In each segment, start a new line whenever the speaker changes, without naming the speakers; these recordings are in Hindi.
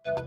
नमस्कार,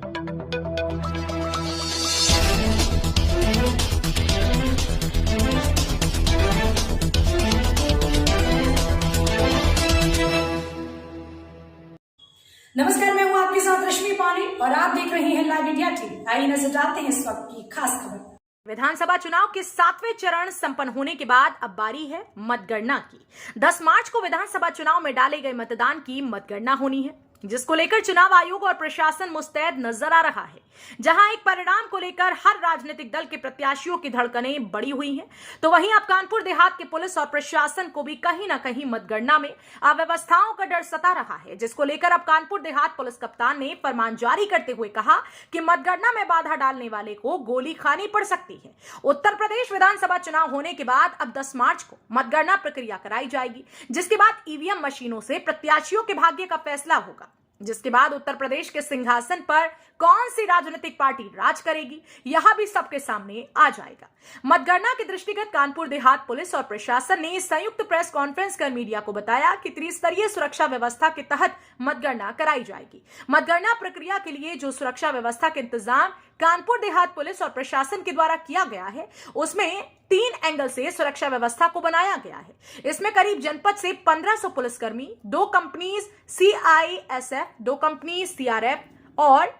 मैं हूं आपके साथ रश्मि पानी और आप देख रहे हैं लाइव इंडिया टीवी। आइए नजर डालते हैं इस वक्त की खास खबर।
विधानसभा चुनाव के 7वें चरण संपन्न होने के बाद अब बारी है मतगणना की। 10 मार्च को विधानसभा चुनाव में डाले गए मतदान की मतगणना होनी है, जिसको लेकर चुनाव आयोग और प्रशासन मुस्तैद नजर आ रहा है। जहां एक परिणाम को लेकर हर राजनीतिक दल के प्रत्याशियों की धड़कनें बढ़ी हुई हैं, तो वहीं अब कानपुर देहात के पुलिस और प्रशासन को भी कहीं ना कहीं मतगणना में अव्यवस्थाओं का डर सता रहा है, जिसको लेकर अब कानपुर देहात पुलिस कप्तान ने फरमान जारी करते हुए कहा कि मतगणना में बाधा डालने वाले को गोली खानी पड़ सकती है। उत्तर प्रदेश विधानसभा चुनाव होने के बाद अब 10 मार्च को मतगणना प्रक्रिया कराई जाएगी, जिसके बाद ईवीएम मशीनों से प्रत्याशियों के भाग्य का फैसला होगा। जिसके बाद उत्तर प्रदेश के सिंहासन पर कौन सी राजनीतिक पार्टी राज करेगी, यह भी सबके सामने आ जाएगा। मतगणना के दृष्टिगत कानपुर देहात पुलिस और प्रशासन ने संयुक्त प्रेस कॉन्फ्रेंस कर मीडिया को बताया कि त्रिस्तरीय सुरक्षा व्यवस्था के तहत मतगणना कराई जाएगी। मतगणना प्रक्रिया के लिए जो सुरक्षा व्यवस्था के इंतजाम कानपुर देहात पुलिस और प्रशासन के द्वारा किया गया है, उसमें 3 एंगल से सुरक्षा व्यवस्था को बनाया गया है। इसमें करीब जनपद से 1500 पुलिसकर्मी, 2 कंपनीज CISF, 2 कंपनीज CRF और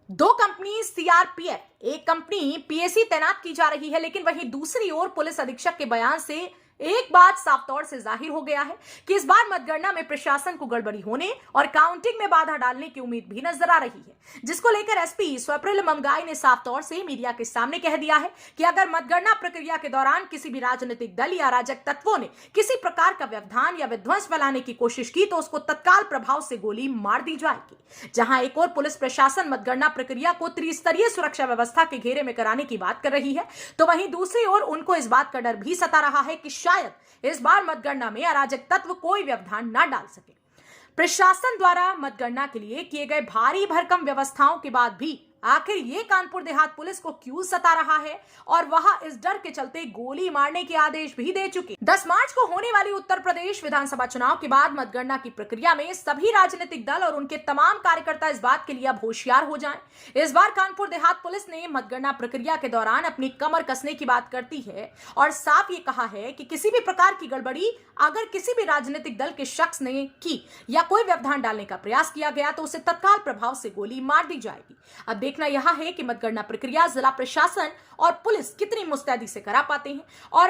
2 कंपनी CRPF, 1 कंपनी PAC तैनात की जा रही है। लेकिन वहीं दूसरी ओर पुलिस अधीक्षक के बयान से एक बात साफ तौर से जाहिर हो गया है कि इस बार मतगणना में प्रशासन को गड़बड़ी होने और काउंटिंग में बाधा डालने की उम्मीद भी नजर आ रही है, जिसको लेकर SP स्वप्निल ममगाई ने साफ तौर से मीडिया के सामने कह दिया है कि अगर मतगणना प्रक्रिया के दौरान किसी भी राजनीतिक दल या अराजक तत्वों ने किसी प्रकार का व्यवधान या विध्वंस फैलाने की कोशिश की तो उसको तत्काल प्रभाव से गोली मार दी जाएगी। जहां एक और पुलिस प्रशासन मतगणना प्रक्रिया को त्रिस्तरीय सुरक्षा व्यवस्था के घेरे में कराने की बात कर रही है, तो वहीं दूसरी ओर उनको इस बात का डर भी सता रहा है कि शायद इस बार मतगणना में अराजक तत्व कोई व्यवधान न डाल सके। प्रशासन द्वारा मतगणना के लिए किए गए भारी भरकम व्यवस्थाओं के बाद भी आखिर ये कानपुर देहात पुलिस को क्यों सता रहा है और वह इस डर के चलते गोली मारने के आदेश भी दे चुके। 10 मार्च को होने वाली उत्तर प्रदेश विधानसभा चुनाव के बाद मतगणना की प्रक्रिया में सभी राजनीतिक दल और उनके तमाम कार्यकर्ता इस बात के लिए अब होशियार हो जाएं। इस बार कानपुर देहात पुलिस ने मतगणना प्रक्रिया के दौरान अपनी कमर कसने की बात करती है और साफ ये कहा है कि किसी भी प्रकार की गड़बड़ी अगर किसी भी राजनीतिक दल के शख्स ने की या कोई व्यवधान डालने का प्रयास किया गया तो उसे तत्काल प्रभाव से गोली मार दी जाएगी। अब देखना यह है कि मतगणना प्रक्रिया जिला प्रशासन और पुलिस कितनी मुस्तैदी से करा पाते हैं और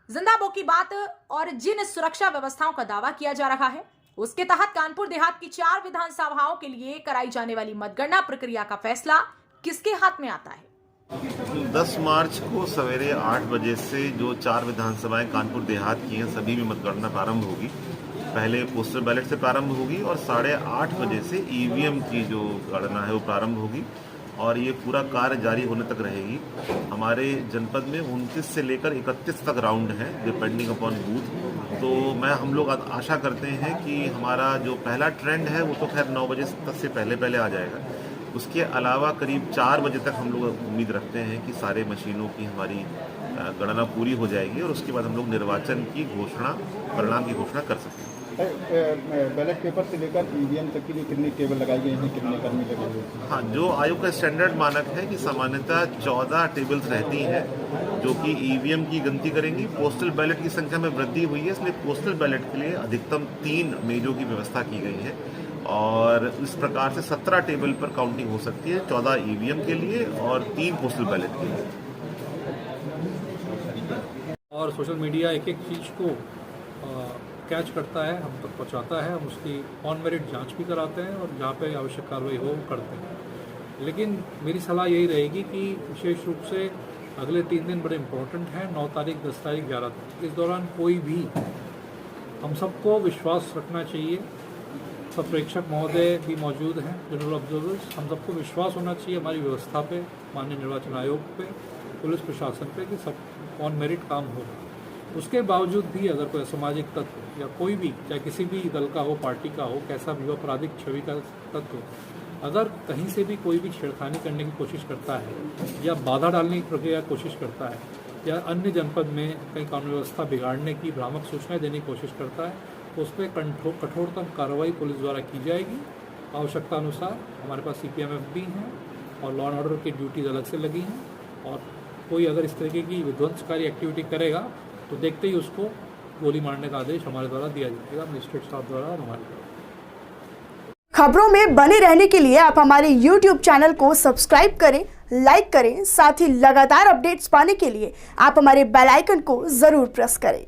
जिंदाबो की बात और जिन सुरक्षा व्यवस्थाओं का दावा किया जा रहा है उसके तहत कानपुर देहात की 4 विधानसभाओं के लिए कराई जाने वाली मतगणना प्रक्रिया का फैसला किसके हाथ में आता है।
10 मार्च को सवेरे 8 बजे से जो 4 विधानसभाएं कानपुर देहात की हैं सभी में मतगणना प्रारंभ होगी। पहले पोस्टल बैलेट से प्रारंभ होगी और 8:30 बजे से ईवीएम की जो गणना है वो प्रारंभ होगी और ये पूरा कार्य जारी होने तक रहेगी। हमारे जनपद में 29 से लेकर 31 तक राउंड है डिपेंडिंग अपॉन बूथ। तो हम लोग आशा करते हैं कि हमारा जो पहला ट्रेंड है वो तो खैर 9 बजे तक से पहले आ जाएगा। उसके अलावा करीब 4 बजे तक हम लोग उम्मीद रखते हैं कि सारे मशीनों की हमारी गणना पूरी हो जाएगी और उसके बाद हम लोग निर्वाचन की परिणाम की घोषणा कर सकते हैं।
बैलेट पेपर से लेकर ईवीएम तक के लिए कितने टेबल लगाए गए हैं, कितने कर्मी लगे हुए हैं?
हाँ, जो आयोग का स्टैंडर्ड मानक है कि सामान्यतः 14 टेबल्स रहती हैं जो कि ईवीएम की गिनती करेंगी। पोस्टल बैलेट की संख्या में वृद्धि हुई है, इसलिए पोस्टल बैलेट के लिए अधिकतम 3 मेजों की व्यवस्था की गई है और इस प्रकार से 17 टेबल पर काउंटिंग हो सकती है, 14 ईवीएम के लिए और 3 पोस्टल बैलेट के लिए।
और सोशल मीडिया एक चीज़ को कैच करता है, हम तक पहुंचाता है, हम उसकी ऑन मेरिट जांच भी कराते हैं और जहाँ पे आवश्यक कार्रवाई हो वो करते हैं। लेकिन मेरी सलाह यही रहेगी कि विशेष रूप से अगले 3 दिन बड़े इम्पोर्टेंट हैं, 9 तारीख, 10 तारीख, 11 तारीख। इस दौरान कोई भी हम सबको विश्वास रखना चाहिए। सब प्रेक्षक महोदय भी मौजूद हैं, जनरल ऑब्जर्वर्स, हम सबको विश्वास होना चाहिए हमारी व्यवस्था पे, माननीय निर्वाचन आयोग पे, पुलिस प्रशासन पे कि सब ऑन मेरिट काम होगा। उसके बावजूद भी अगर कोई असामाजिक तत्व या कोई भी, चाहे किसी भी दल का हो, पार्टी का हो, कैसा भी हो, आपराधिक छवि का तत्व, अगर कहीं से भी कोई भी छेड़खानी करने की कोशिश करता है या बाधा डालने की प्रक्रिया कोशिश करता है या अन्य जनपद में कहीं कानून व्यवस्था बिगाड़ने की भ्रामक सूचनाएं देने की कोशिश करता है तो उस पर कठोरतम कार्रवाई पुलिस द्वारा की जाएगी आवश्यकता अनुसार हमारे पास CPMF भी हैं और लॉ एंड ऑर्डर की ड्यूटीज़ अलग से लगी हैं, और कोई अगर इस तरीके की विध्वंसकारी एक्टिविटी करेगा तो देखते ही उसको गोली मारने का आदेश हमारे द्वारा दिया जाएगा, मजिस्ट्रेट साहब द्वारा और हमारे द्वारा।
खबरों में बने रहने के लिए आप हमारे YouTube चैनल को सब्सक्राइब करें, लाइक करें, साथ ही लगातार अपडेट्स पाने के लिए आप हमारे बेल आइकन को जरूर प्रेस करें।